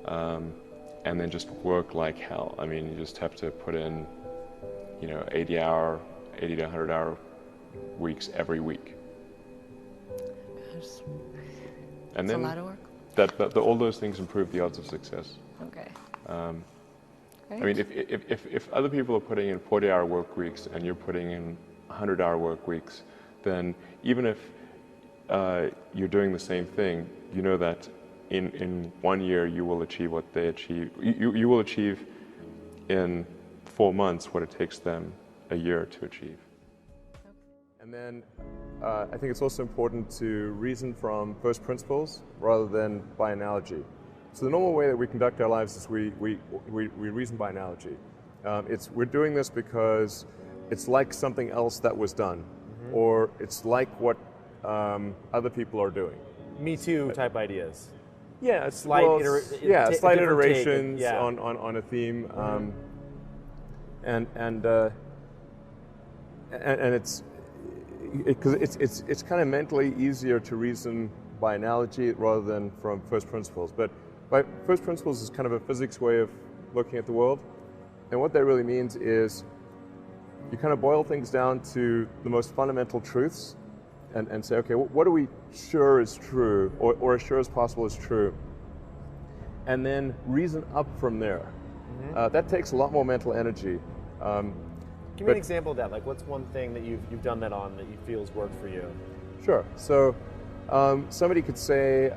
and then just work like hell. I mean, you just have to put in, 80 to 100 hour weeks every week. Gosh. And That's then a lot of work. all those things improve the odds of success. Okay. I mean, if other people are putting in 40-hour work weeks and you're putting in 100-hour work weeks, then even if you're doing the same thing, you know that in 1 year you will achieve what they achieve. You will achieve in 4 months what it takes them a year to achieve. And then I think it's also important to reason from first principles rather than by analogy. So the normal way that we conduct our lives is we reason by analogy. We're doing this because it's like something else that was done, or it's like what other people are doing. Me Too type ideas. Yeah, Slight iterations yeah. on a theme, and it's kind of mentally easier to reason by analogy rather than from first principles. But by first principles is kind of a physics way of looking at the world, and what that really means is you kind of boil things down to the most fundamental truths, and say, okay, what are we sure is true, or as sure as possible is true, and then reason up from there. That takes a lot more mental energy. Give me an example of that. Like, what's one thing that you've done that on that you feel has worked for you? Sure. So somebody could say,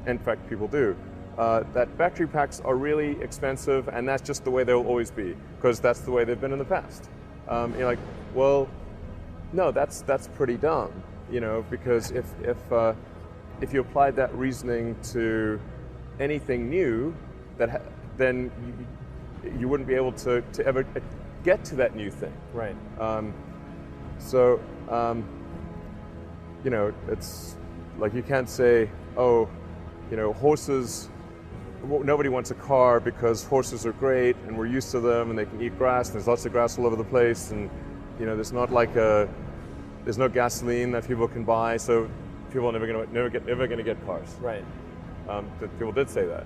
in fact people do, that battery packs are really expensive and that's just the way they'll always be, because that's the way they've been in the past. You're like, well, no, that's pretty dumb, because if you applied that reasoning to anything new, then you wouldn't be able to ever get to that new thing. Right. It's like you can't say, horses, nobody wants a car because horses are great and we're used to them and they can eat grass and there's lots of grass all over the place, and there's no gasoline that people can buy, so people are never going to get cars. Right. People did say that.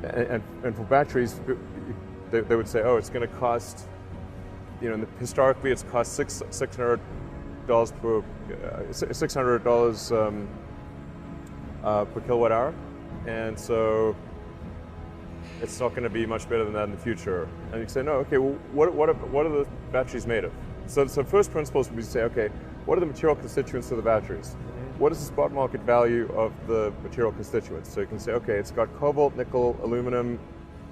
And for batteries, they would say, it's going to cost, historically it's cost $600 per kilowatt hour, and so it's not going to be much better than that in the future. And you say, no, okay, well, what are the batteries made of? So first principles would be to say, okay, what are the material constituents of the batteries? What is the spot market value of the material constituents? So you can say, okay, it's got cobalt, nickel, aluminum,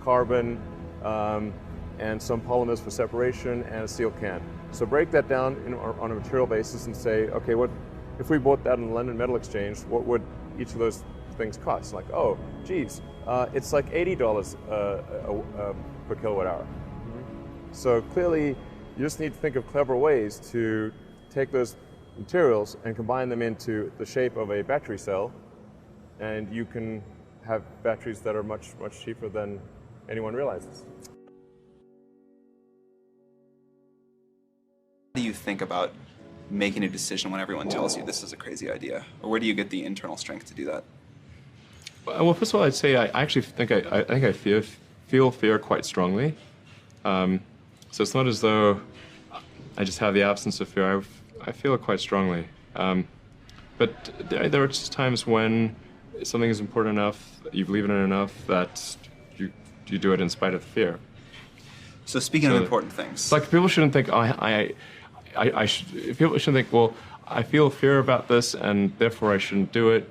carbon, and some polymers for separation, and a steel can. So break that down on a material basis and say, okay, what if we bought that on the London Metal Exchange, what would each of those things cost? Like, it's like $80 per kilowatt hour. So clearly, you just need to think of clever ways to take those materials and combine them into the shape of a battery cell, and you can have batteries that are much, much cheaper than anyone realizes. How do you think about making a decision when everyone tells you this is a crazy idea? Or where do you get the internal strength to do that? Well, first of all, I'd say I actually think I feel fear quite strongly. So it's not as though I just have the absence of fear. I feel it quite strongly. But there are just times when something is important enough, you believe in it enough, that you do it in spite of the fear. So speaking of important things, like people shouldn't think people shouldn't think, well, I feel fear about this and therefore I shouldn't do it.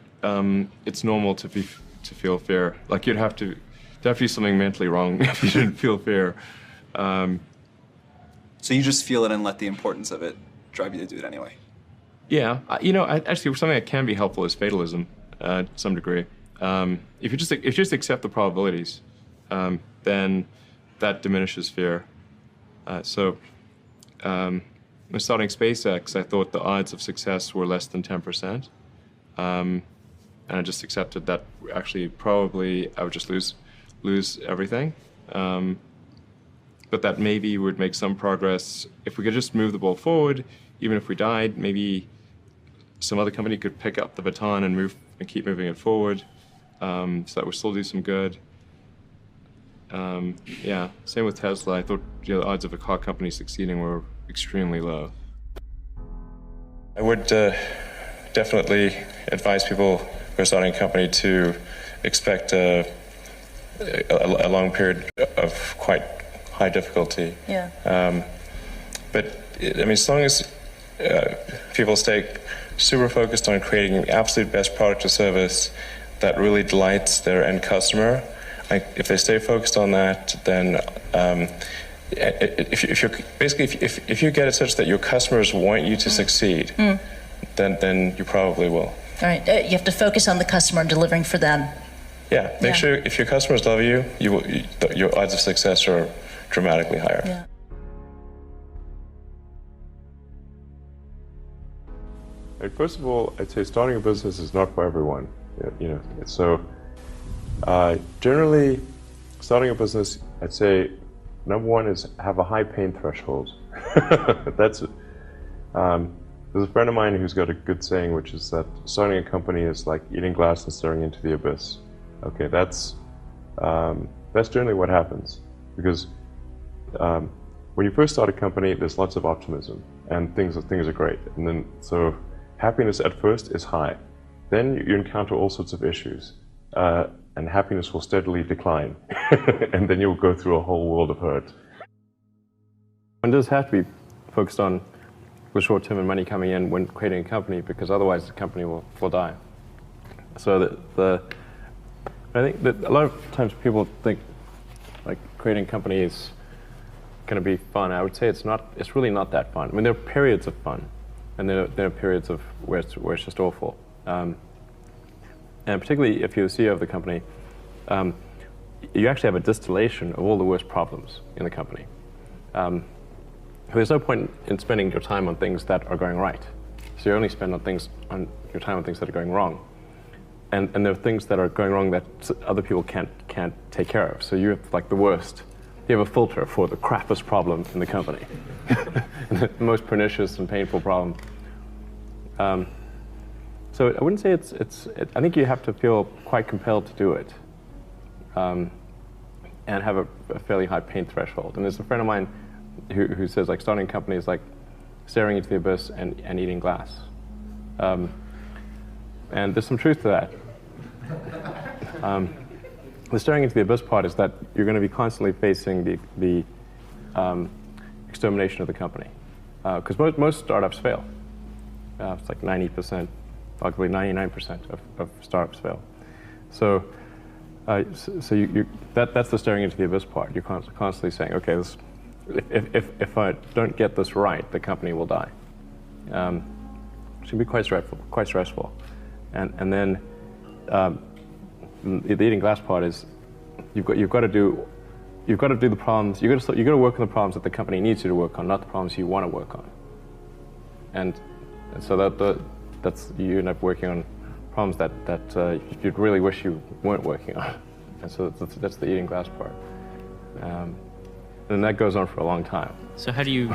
It's normal to feel fear. Like you'd have to do something mentally wrong if you didn't feel fear. So you just feel it and let the importance of it drive you to do it anyway. Yeah, actually something that can be helpful is fatalism to some degree. If you just accept the probabilities, then that diminishes fear. When starting SpaceX, I thought the odds of success were less than 10%, and I just accepted that actually probably I would just lose everything. But that maybe would make some progress if we could just move the ball forward. Even if we died, maybe some other company could pick up the baton and keep moving it forward. so that we still do some good. Yeah, same with Tesla. I thought the odds of a car company succeeding were extremely low. I would definitely advise people who are starting a company to expect a long period of quite high difficulty. Yeah. But I mean, as long as people stay super focused on creating the absolute best product or service that really delights their end customer, if they stay focused on that, then if you get it such that your customers want you to succeed, then you probably will. All right. You have to focus on the customer and delivering for them. Yeah. Make sure if your customers love you, your odds of success are dramatically higher. Yeah. First of all, I'd say starting a business is not for everyone. So generally, starting a business, I'd say number one is have a high pain threshold. That's there's a friend of mine who's got a good saying, which is that starting a company is like eating glass and staring into the abyss. Okay, that's generally what happens, because when you first start a company, there's lots of optimism and things are great, and then so happiness at first is high. Then you encounter all sorts of issues, and happiness will steadily decline, and then you'll go through a whole world of hurt. One does have to be focused on the short term and money coming in when creating a company, because otherwise the company will die. So I think that a lot of times people think like creating a company is going to be fun. I would say it's not. It's really not that fun. I mean, there are periods of fun, and there are periods of where it's just awful. And particularly if you're the CEO of the company, you actually have a distillation of all the worst problems in the company. There's no point in spending your time on things that are going right. So you only spend your time on things that are going wrong. And there are things that are going wrong that other people can't take care of. So you have like the worst. You have a filter for the crappiest problem in the company, the most pernicious and painful problem. So I wouldn't say I think you have to feel quite compelled to do it, and have a fairly high pain threshold. And there's a friend of mine who says like starting a company is like staring into the abyss and eating glass. And there's some truth to that. The staring into the abyss part is that you're going to be constantly facing the extermination of the company, because most startups fail. It's like 90%, arguably 99% of startups fail. So, that's the staring into the abyss part. You're constantly saying, okay, if I don't get this right, the company will die. It can be quite stressful. And then the eating glass part is you've got to do the problems. You got to work on the problems that the company needs you to work on, not the problems you want to work on. And so that's you end up working on problems that you'd really wish you weren't working on. And so that's the eating glass part. And that goes on for a long time. So how do you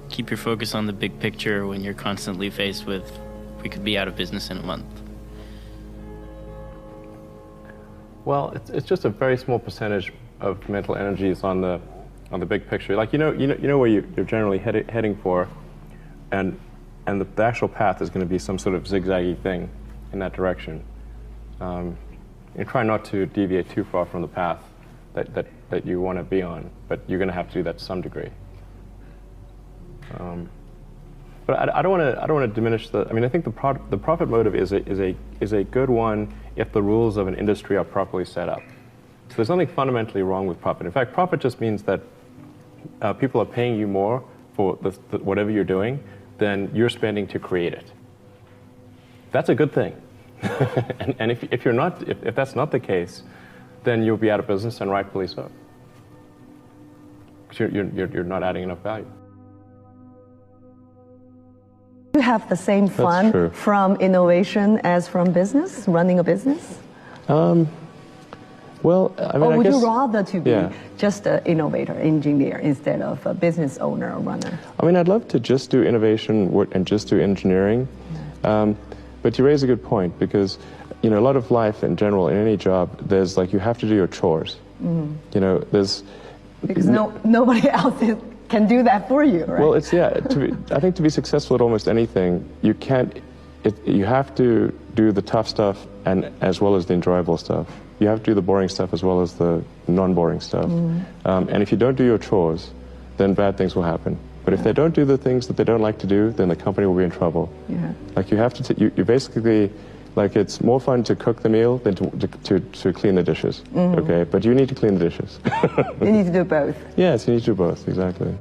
keep your focus on the big picture when you're constantly faced with, we could be out of business in a month? Well, it's just a very small percentage of mental energy is on the big picture. Like you know where you're generally heading for, and the actual path is going to be some sort of zigzaggy thing in that direction. You try not to deviate too far from the path that you want to be on, but you're going to have to do that to some degree. But I don't want to diminish the. I mean, I think the profit motive is a good one if the rules of an industry are properly set up. So there's nothing fundamentally wrong with profit. In fact, profit just means that people are paying you more for whatever you're doing than you're spending to create it. That's a good thing. and if that's not the case, then you'll be out of business, and rightfully so. Because you're not adding enough value. You have the same fun from innovation as from business, running a business? Well, I mean, or would I guess, you rather to be just an innovator, engineer, instead of a business owner or runner? I mean, I'd love to just do innovation and just do engineering. But you raise a good point, because you know, a lot of life in general, in any job, there's like, you have to do your chores. You know, there's... Because nobody else can do that for you, right? Well, it's, yeah, I think to be successful at almost anything, you can't, you have to do the tough stuff and as well as the enjoyable stuff. You have to do the boring stuff as well as the non-boring stuff. And if you don't do your chores, then bad things will happen. But if they don't do the things that they don't like to do, then the company will be in trouble. Like, you have to, you basically, like, it's more fun to cook the meal than to clean the dishes, okay? But you need to clean the dishes. You need to do both. Yes, you need to do both, exactly.